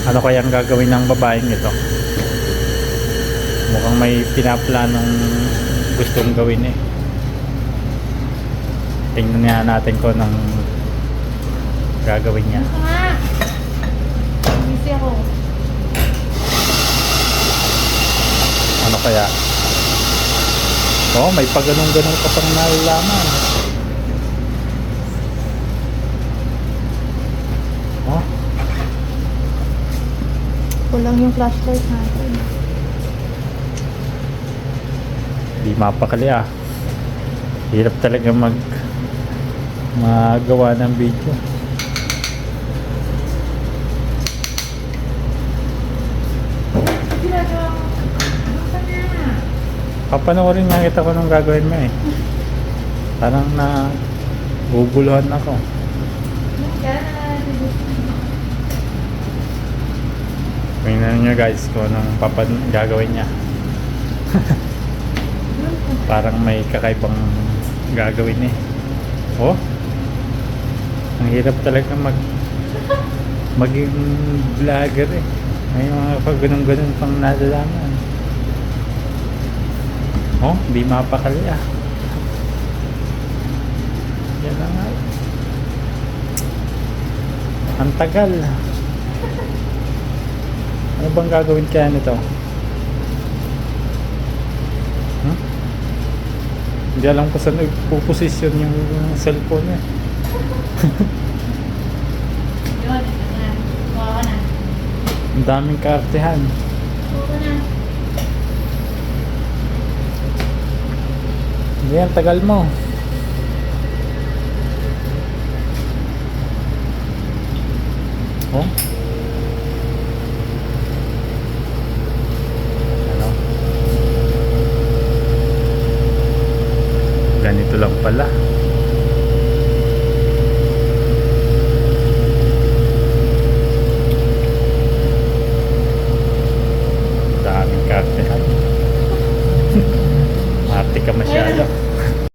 Ano kaya ang gagawin ng babaeng ito? Mukhang may pinaplanong gustong gawin eh. Tingnan nga natin kung anong gagawin niya. Gusto nga. Busy ako. Ano kaya? Oh, may pagganong-ganong ka pang nalalaman. Oh, Kulang yung flashlight natin. di mapakali ah. Hirap talaga magawa ng video. Ginagawa ko. Gusto nga. Papanoorin nga kita ko nung gagawin mo eh. Parang na guguluhan ako. Tingnan nyo guys kung anong gagawin niya. Parang may kakaibang gagawin eh. Oh, ang hirap talaga maging vlogger eh. May mga pag ganun-ganun pang nalalaman. Oh, di mapakali ah. Yan na nga. Ang tagal. Ano bang gagawin kaya nito? Hindi alam ko saan nagpo-position yung cellphone niya. Yun, ito na. Kuha ko na. Ang daming kaartehan. Kuha ko na. Hindi yan, tagal mo. Oh? Ano? Ganito lang pala.